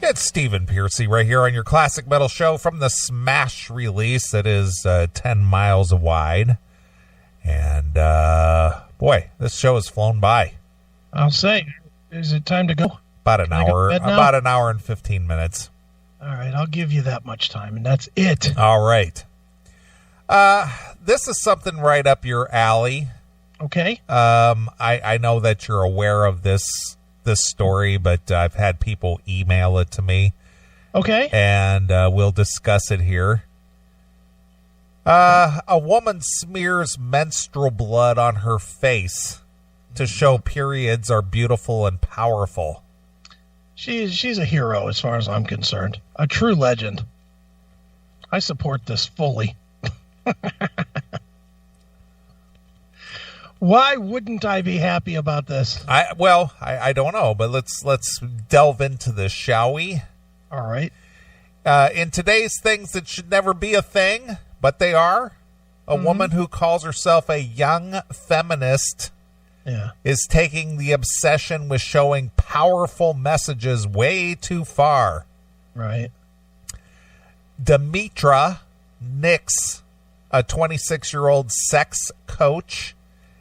It's Stephen Piercy right here on your Classic Metal Show from the Smash release that is 10 miles wide. And, boy, this show has flown by. I'll say, is it time to go? About an hour and 15 minutes. All right, I'll give you that much time, and that's it. All right. This is something right up your alley. Okay. I know that you're aware of this story, but I've had people email it to me. Okay. And we'll discuss it here. A woman smears menstrual blood on her face to show periods are beautiful and powerful. She's a hero as far as I'm concerned. A true legend. I support this fully. Why wouldn't I be happy about this? I don't know, but let's delve into this, shall we? All right. In today's things that should never be a thing, but they are, a woman who calls herself a young feminist is taking the obsession with showing powerful messages way too far. Right. Demetra Nix, a 26-year-old sex coach,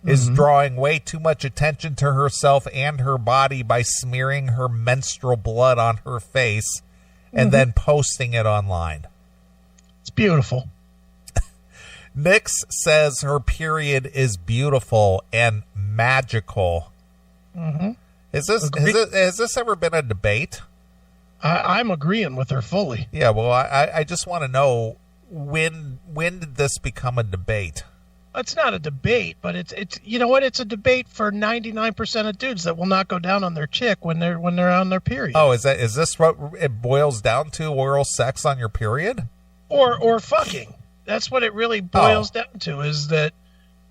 is drawing way too much attention to herself and her body by smearing her menstrual blood on her face and then posting it online. It's beautiful. Nix says her period is beautiful and magical. Has this ever been a debate? I'm agreeing with her fully. Yeah, well, I just want to know, when did this become a debate? It's not a debate, but it's you know what? It's a debate for 99% of dudes that will not go down on their chick when they're on their period. Oh, is this what it boils down to? Oral sex on your period? Or fucking. That's what it really boils down to, is that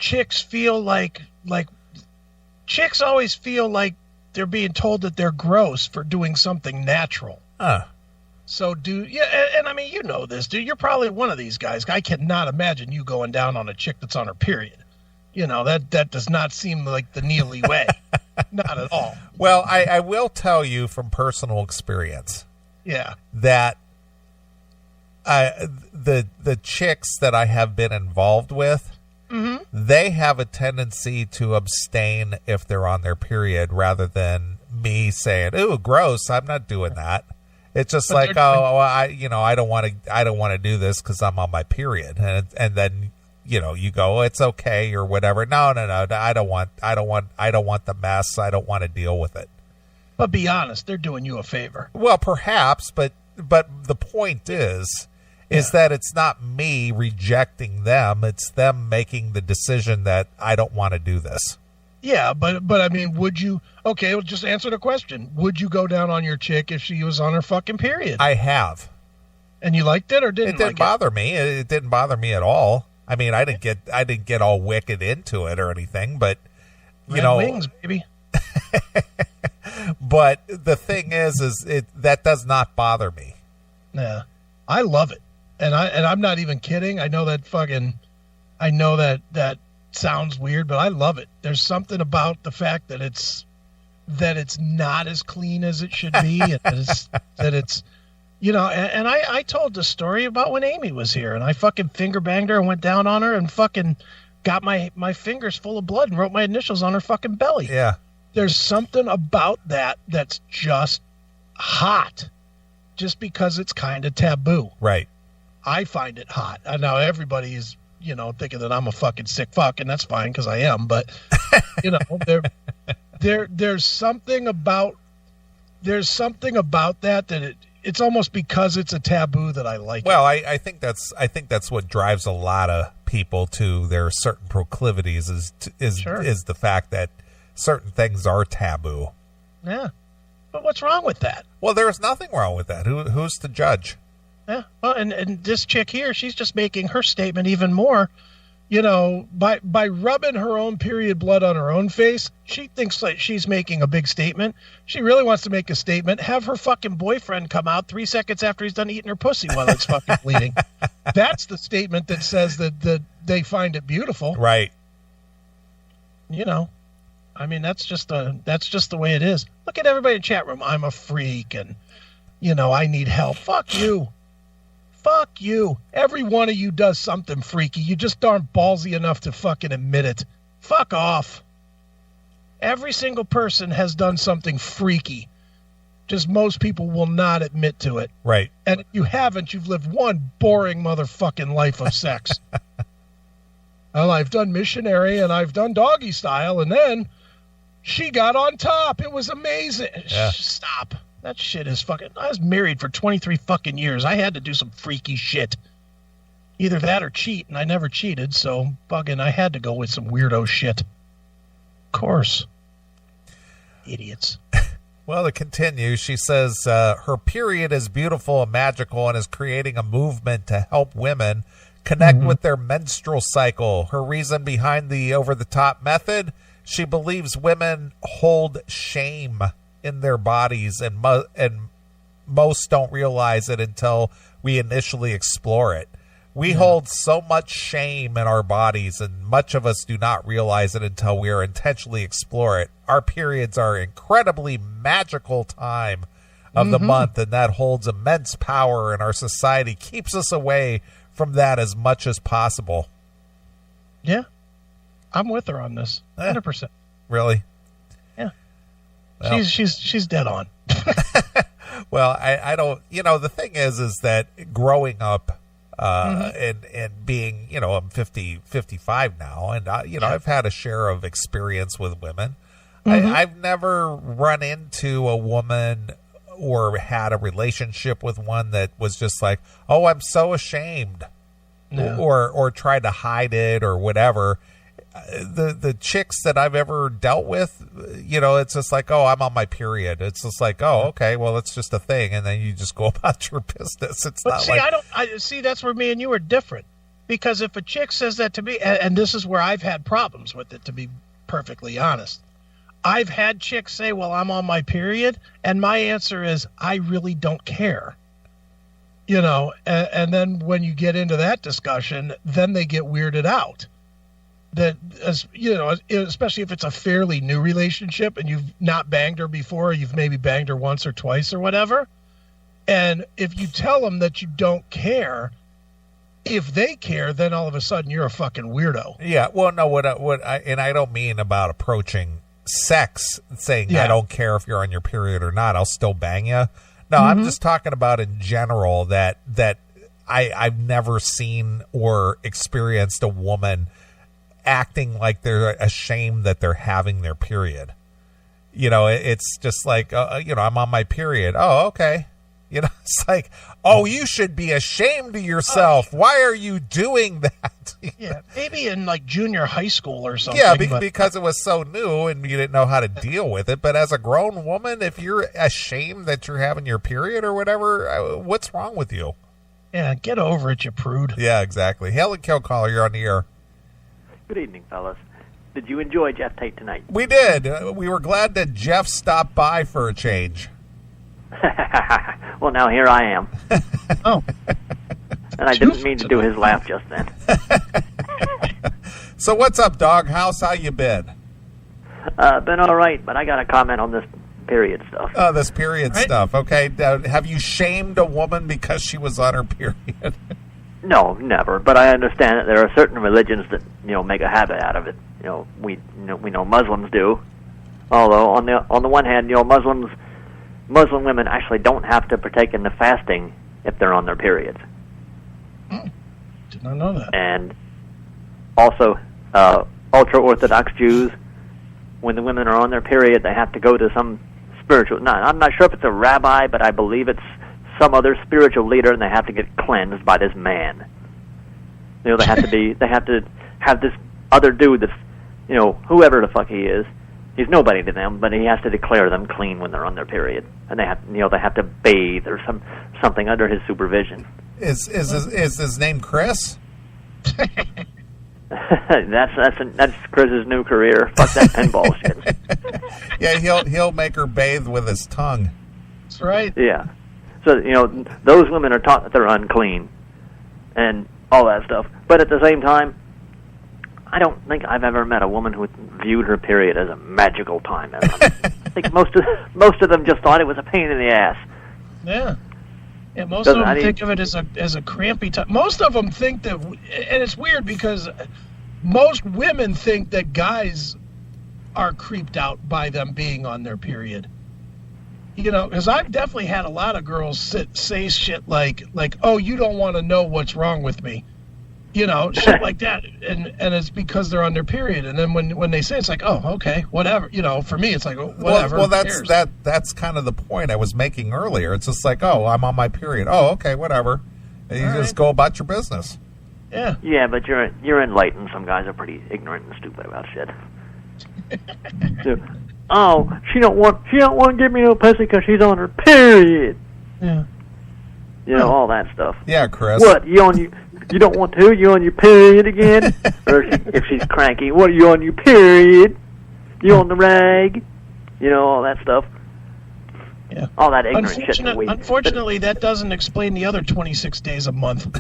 chicks feel like chicks always feel like they're being told that they're gross for doing something natural. So and I mean, you know this, dude. You're probably one of these guys. I cannot imagine you going down on a chick that's on her period. You know, that does not seem like the Neely way. Not at all. Well, I will tell you from personal experience. Yeah. That the chicks that I have been involved with, they have a tendency to abstain if they're on their period, rather than me saying, "Ooh, gross, I'm not doing that." It's just like, I don't want to do this because I'm on my period, and then you go, it's okay or whatever. No, I don't want the mess. I don't want to deal with it. But be honest, they're doing you a favor. Well, perhaps, but the point is that it's not me rejecting them. It's them making the decision that I don't want to do this. Yeah, but I mean, would you? Okay, well, just answer the question. Would you go down on your chick if she was on her fucking period? I have. And you liked it or didn't? It didn't bother me. It didn't bother me at all. I mean, I didn't get all wicked into it or anything, but Red wings, baby. But the thing is that does not bother me. Yeah, I love it, and I'm not even kidding. I know that sounds weird, but I love it. There's something about the fact that it's not as clean as it should be, and that it's and I told the story about when Amy was here, and I fucking finger banged her and went down on her and fucking got my fingers full of blood and wrote my initials on her fucking belly. Yeah. There's something about that's just hot, just because it's kind of taboo. Right. I find it hot. Now everybody is thinking that I'm a fucking sick fuck, and that's fine because I am. But there's something about that it's almost because it's a taboo that I like. Well, I think that's what drives a lot of people to their certain proclivities is the fact that certain things are taboo. Yeah, but what's wrong with that? Well, there's nothing wrong with that. Who's to judge? Yeah, well, and this chick here, she's just making her statement even more, by rubbing her own period blood on her own face. She thinks like she's making a big statement. She really wants to make a statement. Have her fucking boyfriend come out 3 seconds after he's done eating her pussy while it's fucking bleeding. That's the statement that says that they find it beautiful. Right. I mean, that's just the way it is. Look at everybody in the chat room. I'm a freak, and I need help. Fuck you. Fuck you. Every one of you does something freaky. You just aren't ballsy enough to fucking admit it. Fuck off. Every single person has done something freaky. Just most people will not admit to it. Right. And if you haven't, you've lived one boring motherfucking life of sex. Well, I've done missionary and I've done doggy style, and then she got on top. It was amazing. Yeah. Stop. That shit is fucking... I was married for 23 fucking years. I had to do some freaky shit. Either that or cheat, and I never cheated, so fucking I had to go with some weirdo shit. Of course. Idiots. Well, to continue, she says her period is beautiful and magical and is creating a movement to help women connect with their menstrual cycle. Her reason behind the over-the-top method, she believes women hold shame in their bodies, and most don't realize it until we initially explore it. We hold so much shame in our bodies, and much of us do not realize it until we are intentionally explore it. Our periods are an incredibly magical time of the month, and that holds immense power in our society, keeps us away from that as much as possible. Yeah. I'm with her on this. 100%. Really? Yeah. Well, she's dead on. well, I don't, the thing is that growing up, and being, I'm 55 now, and I've had a share of experience with women. I've never run into a woman or had a relationship with one that was just like, oh, I'm so ashamed, or tried to hide it or whatever. The chicks that I've ever dealt with, it's just like, oh, I'm on my period. It's just like, oh, okay, well, it's just a thing, and then you just go about your business. It's but not see, like I see. That's where me and you are different, because if a chick says that to me, and this is where I've had problems with it, to be perfectly honest. I've had chicks say, well, I'm on my period, and my answer is, I really don't care. And then when you get into that discussion, then they get weirded out. That, especially if it's a fairly new relationship and you've not banged her before, or you've maybe banged her once or twice or whatever. And if you tell them that you don't care, if they care, then all of a sudden you're a fucking weirdo. Yeah. Well, no, I don't mean about approaching sex, saying I don't care if you're on your period or not, I'll still bang you. No, I'm just talking about in general that I've never seen or experienced a woman acting like they're ashamed that they're having their period. It's just like, I'm on my period. Oh, okay. It's like, oh, you should be ashamed of yourself. Why are you doing that? Yeah, maybe in like junior high school or something. Yeah, because it was so new and you didn't know how to deal with it. But as a grown woman, if you're ashamed that you're having your period or whatever, what's wrong with you? Yeah, get over it, you prude. Yeah, exactly. Helen Kilcaller, you're on the air. Good evening, fellas. Did you enjoy Jeff Tate tonight? We did. We were glad that Jeff stopped by for a change. Well, now here I am. Oh. And I didn't mean to do his laugh just then. So what's up, Doghouse? How you been? Been all right, but I got a comment on this period stuff. Oh, this period stuff. Okay. Have you shamed a woman because she was on her period? No, never. But I understand that there are certain religions that make a habit out of it. We know Muslims do. Although on the one hand, Muslim women actually don't have to partake in the fasting if they're on their periods. Did not know that. And also, ultra-Orthodox Jews, when the women are on their period, they have to go to some spiritual... No, I'm not sure if it's a rabbi, but I believe it's some other spiritual leader, and they have to get cleansed by this man. They have to have this other dude that's, whoever the fuck he is. He's nobody to them, but he has to declare them clean when they're on their period, and they have to bathe or something under his supervision. Is his name Chris? That's Chris's new career. Fuck that pinball shit. Yeah, he'll make her bathe with his tongue. That's right. Yeah. So those women are taught that they're unclean, and all that stuff. But at the same time, I don't think I've ever met a woman who viewed her period as a magical time. I think most of them just thought it was a pain in the ass. Yeah. Yeah, most of them think of it as a crampy time. Most of them think that, and it's weird because most women think that guys are creeped out by them being on their period. Because I've definitely had a lot of girls say shit like, oh, you don't want to know what's wrong with me. Shit like that. And it's because they're on their period. And then when they say it's like, oh, okay, whatever. For me, it's like, whatever. Well, that's kind of the point I was making earlier. It's just like, oh, I'm on my period. Oh, okay, whatever. And you just go about your business. Yeah. Yeah, but you're enlightened. Some guys are pretty ignorant and stupid about shit. So, oh, she don't want to give me no pussy because she's on her period. Yeah. All that stuff. Yeah, Chris. What, you don't want to? You on your period again? Or if she's cranky, what, are you on your period? You on the rag? All that stuff. Yeah. All that ignorant shit. Unfortunately, that doesn't explain the other 26 days a month.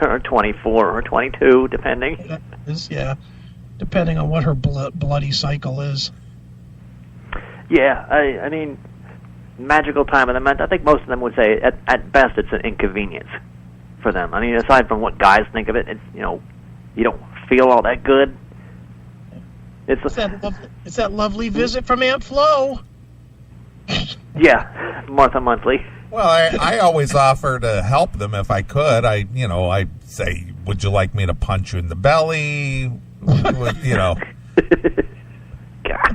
Or 24 or 22, depending. Yeah, depending on what her bloody cycle is. Yeah, I mean, magical time of the month. I think most of them would say at best it's an inconvenience for them. I mean, aside from what guys think of it, it's you don't feel all that good. It's that lovely visit from Aunt Flo. Yeah, Martha Monthly. Well, I always offer to help them if I could. I say, would you like me to punch you in the belly?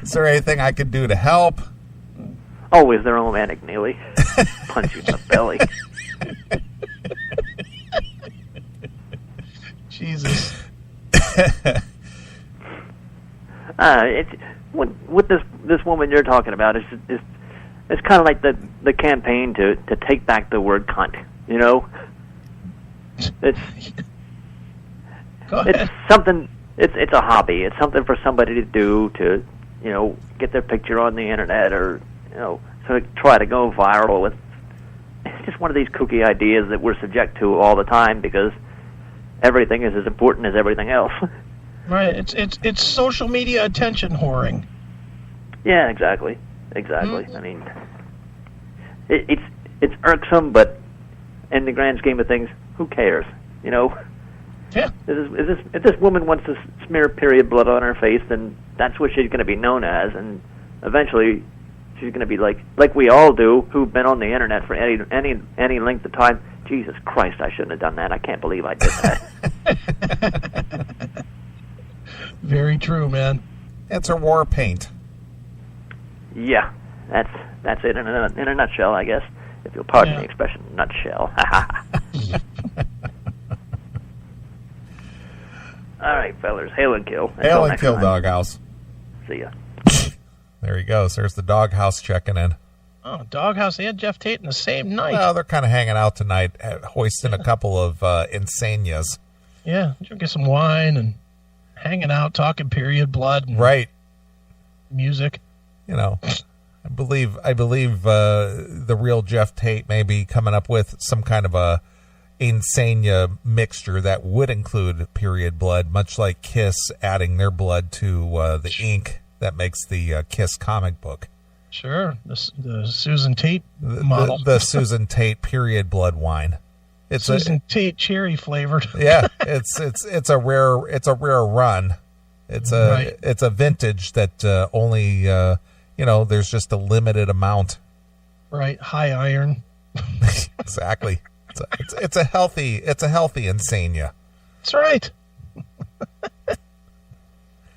Is there anything I could do to help? Always their romantic, Neely. Punch you in the belly. Jesus. With this woman you're talking about, it's kind of like the campaign to take back the word cunt. It's something. It's a hobby. It's something for somebody to do to get their picture on the internet or so try to go viral with. It's just one of these kooky ideas that we're subject to all the time because everything is as important as everything else. Right. It's social media attention whoring. Yeah, exactly. I mean, it's irksome, but in the grand scheme of things, who cares? Yeah. If this woman wants to smear period blood on her face, then that's what she's going to be known as, and eventually she's going to be like we all do, who've been on the internet for any length of time. Jesus Christ, I shouldn't have done that. I can't believe I did that. Very true, man. It's a war paint. Yeah, that's it in a nutshell, I guess. If you'll pardon the expression, nutshell. All right, fellers, hail and kill. Hail and kill, Doghouse. See ya. There he goes. There's the Doghouse checking in. Oh, Doghouse and Jeff Tate in the same night. Well, they're kind of hanging out tonight, hoisting a couple of insanias. Yeah, drinking some wine and hanging out, talking period blood. And right. Music. I believe the real Jeff Tate may be coming up with some kind of a insania mixture that would include period blood, much like Kiss adding their blood to the ink that makes the Kiss comic book. Sure, the Susan Tate model. The Susan Tate period blood wine. It's Susan Tate cherry flavored. Yeah, it's a rare run. It's a vintage that only there's just a limited amount. Right, high iron. Exactly. It's a healthy insania. That's right.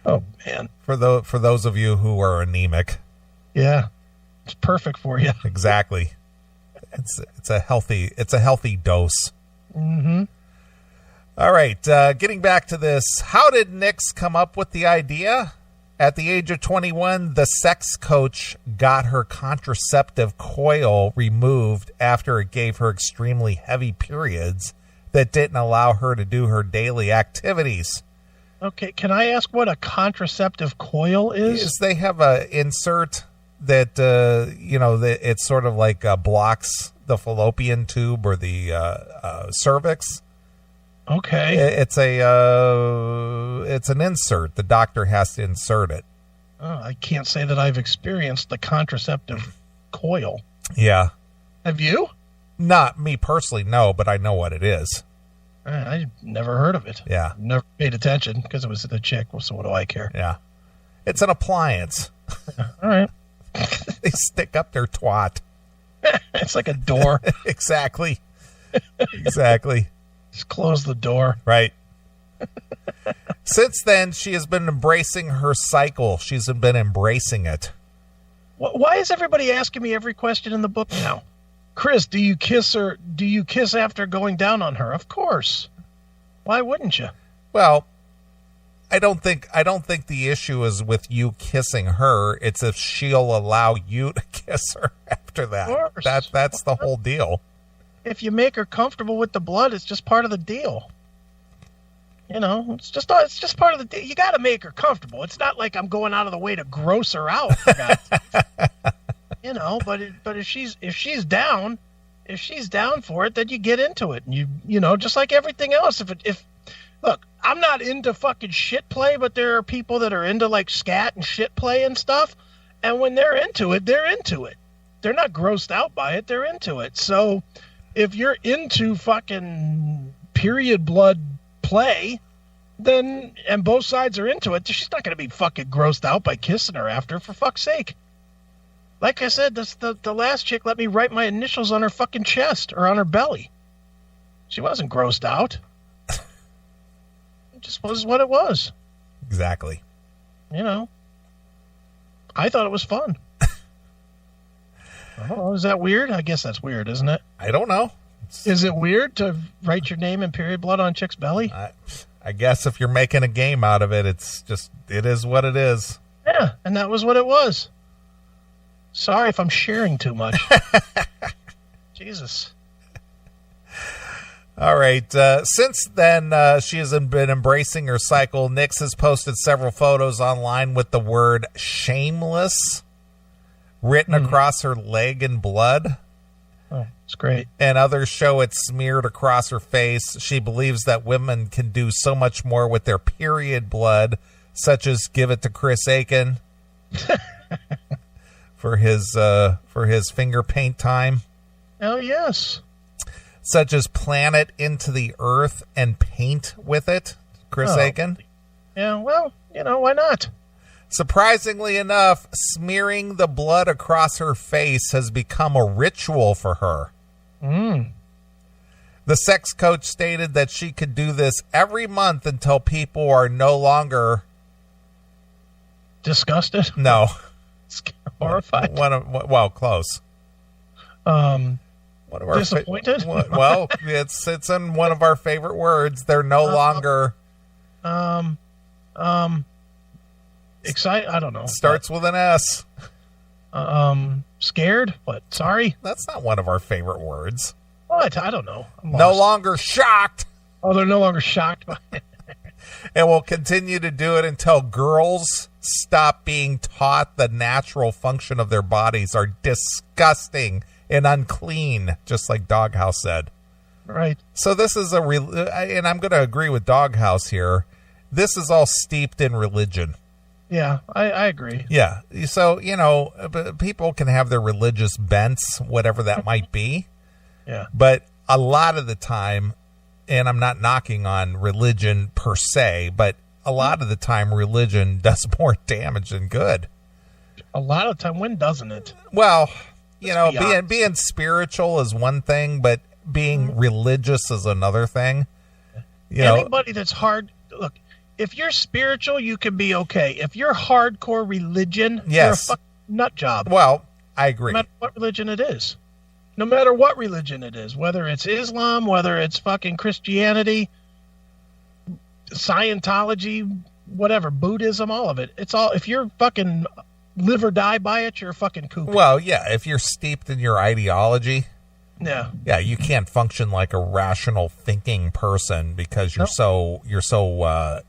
Oh man. For those of you who are anemic. Yeah. It's perfect for you. Exactly. It's a healthy dose. Mm-hmm. All right, getting back to this. How did Nix come up with the idea? At the age of 21, the sex coach got her contraceptive coil removed after it gave her extremely heavy periods that didn't allow her to do her daily activities. Okay, can I ask what a contraceptive coil is? Yes, they have a insert that, it sort of like blocks the fallopian tube or the cervix. Okay. It's an insert. The doctor has to insert it. Oh, I can't say that I've experienced the contraceptive coil. Yeah. Have you? Not me personally, no, but I know what it is. I never heard of it. Yeah. Never paid attention because it was the chick, so what do I care? Yeah. It's an appliance. All right. They stick up their twat. It's like a door. Exactly. Exactly. Just close the door. Right. Since then, she has been embracing her cycle. She's been embracing it. Why is everybody asking me every question in the book now? Chris, do you kiss her? Do you kiss after going down on her? Of course. Why wouldn't you? Well, I don't think the issue is with you kissing her. It's if she'll allow you to kiss her after that. Of course. That's the whole deal. If you make her comfortable with the blood, it's just part of the deal. You know, it's just part of the deal. You got to make her comfortable. It's not like I'm going out of the way to gross her out. For God's sake. You know, but if she's down for it, then you get into it, and you know, just like everything else. If look, I'm not into fucking shit play, but there are people that are into like scat and shit play and stuff, and when they're into it, they're into it. They're not grossed out by it. They're into it. So if you're into fucking period blood play, then, and both sides are into it, she's not going to be fucking grossed out by kissing her after, for fuck's sake. Like I said, the last chick let me write my initials on her fucking chest or on her belly. She wasn't grossed out. It just was what it was. Exactly. You know, I thought it was fun. Oh, is that weird? I guess that's weird, isn't it? I don't know. Is it weird to write your name in period blood on chick's belly? I guess if you're making a game out of it, it is what it is. Yeah, and that was what it was. Sorry if I'm sharing too much. Jesus. All right. Since then, she has been embracing her cycle. Nyx has posted several photos online with the word shameless written across her leg in blood. Oh, it's great. And others show it smeared across her face. She believes that women can do so much more with their period blood, such as give it to Chris Aiken for his finger paint time. Oh, yes. Such as plant it into the earth and paint with it, Chris Aiken. Yeah, well, you know, why not? Surprisingly enough, smearing the blood across her face has become a ritual for her. The sex coach stated that she could do this every month until people are no longer disgusted. No, horrified. Well, close. Disappointed. Well, it's in one of our favorite words. They're no longer. Excited. I don't know. Starts with an S. Scared. What? Sorry. That's not one of our favorite words. What? I don't know. No longer shocked. Oh, they're no longer shocked by it. And will continue to do it until girls stop being taught the natural function of their bodies are disgusting and unclean, just like Doghouse said. Right. So this is and I'm going to agree with Doghouse here. This is all steeped in religion. Yeah, I agree. Yeah. So, you know, people can have their religious bents, whatever that might be. Yeah. But a lot of the time, and I'm not knocking on religion per se, but a lot of the time religion does more damage than good. A lot of the time, when doesn't it? Well, you know, being spiritual is one thing, but being religious is another thing. Anybody that's hard, look, if you're spiritual, you can be okay. If you're hardcore religion, you're a fucking nut job. Well, I agree. No matter what religion it is. No matter what religion it is, whether it's Islam, whether it's fucking Christianity, Scientology, whatever, Buddhism, all of it. It's all, if you're fucking live or die by it, you're a fucking kook. Well, yeah, if you're steeped in your ideology, yeah, you can't function like a rational thinking person because you're so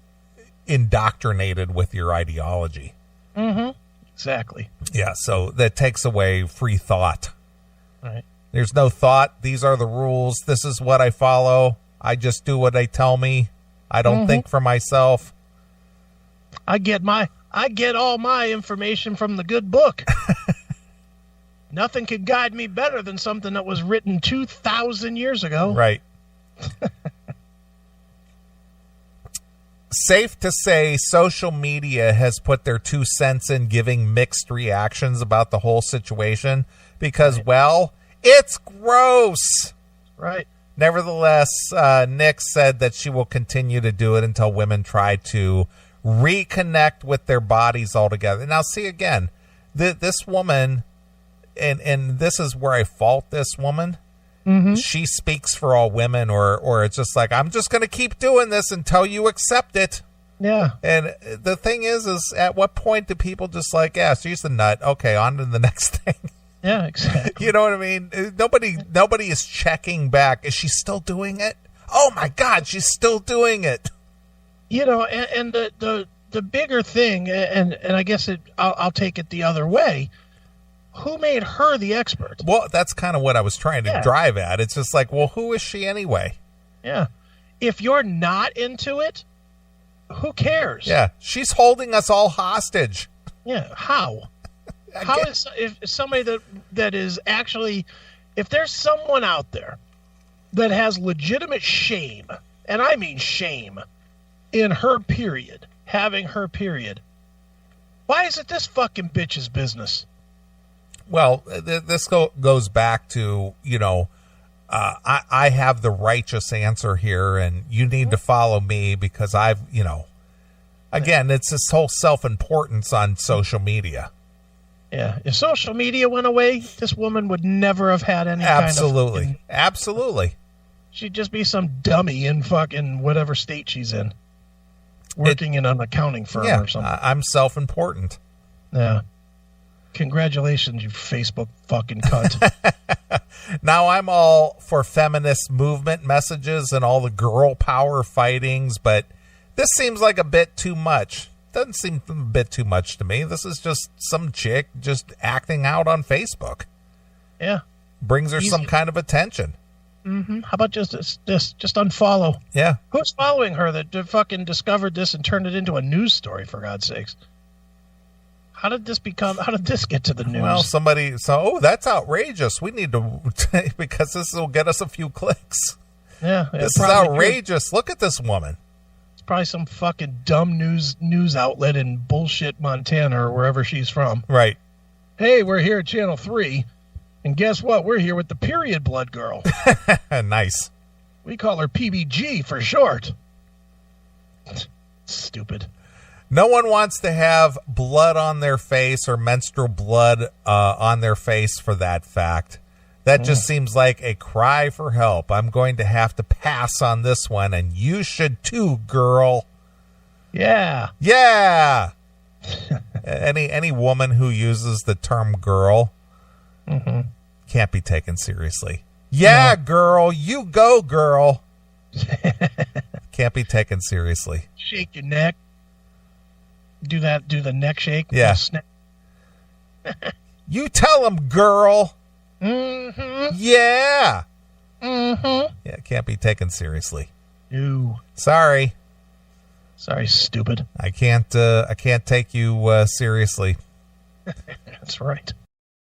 indoctrinated with your ideology. Mm-hmm. Exactly. Yeah, so that takes away free thought. All right. There's no thought. These are the rules. This is what I follow. I just do what they tell me. I don't think for myself. I get all my information from the good book. Nothing could guide me better than something that was written 2,000 years ago. Right. Safe to say social media has put their 2 cents in, giving mixed reactions about the whole situation because, well, it's gross. Right. Nevertheless, Nick said that she will continue to do it until women try to reconnect with their bodies altogether. Now, see, again, this woman, and this is where I fault this woman. Mm-hmm. She speaks for all women, or it's just like, I'm just going to keep doing this until you accept it. Yeah. And the thing is at what point do people just like, yeah, she's a nut. Okay, on to the next thing. Yeah, exactly. You know what I mean? Nobody is checking back. Is she still doing it? Oh my God, she's still doing it. You know, and the bigger thing, and I guess I'll take it the other way. Who made her the expert? Well, that's kind of what I was trying to drive at. It's just like, well, who is she anyway? Yeah. If you're not into it, who cares? Yeah. She's holding us all hostage. Yeah. How? How is if somebody that is actually, if there's someone out there that has legitimate shame, and I mean shame, in her period, having her period, why is it this fucking bitch's business? Well, this goes back to, I have the righteous answer here, and you need to follow me because I've, again, it's this whole self-importance on social media. Yeah. If social media went away, this woman would never have had any Absolutely. kind of... Absolutely. She'd just be some dummy in fucking whatever state she's in, working in an accounting firm or something. I'm self-important. Yeah. Congratulations, you Facebook fucking cunt. Now, I'm all for feminist movement messages and all the girl power fightings, but this seems like a bit too much. Doesn't seem a bit too much to me. This is just some chick just acting out on Facebook. Yeah. Brings her some kind of attention. Mm-hmm. How about just unfollow? Yeah. Who's following her that fucking discovered this and turned it into a news story, for God's sakes? How did this get to the news? Well, that's outrageous. We need to, because this will get us a few clicks. Yeah. This is outrageous. Look at this woman. It's probably some fucking dumb news outlet in bullshit Montana or wherever she's from. Right. Hey, we're here at Channel 3, and guess what? We're here with the period blood girl. Nice. We call her PBG for short. Stupid. No one wants to have blood on their face or menstrual blood on their face for that fact. That just seems like a cry for help. I'm going to have to pass on this one, and you should too, girl. Yeah. Yeah. Any woman who uses the term girl can't be taken seriously. Yeah, girl. You go, girl. Can't be taken seriously. Shake your neck. Do the neck shake. Yeah. You tell him, girl. Mm-hmm. Yeah. Mm-hmm. Yeah, can't be taken seriously. No. Sorry, stupid. I can't take you seriously. That's right.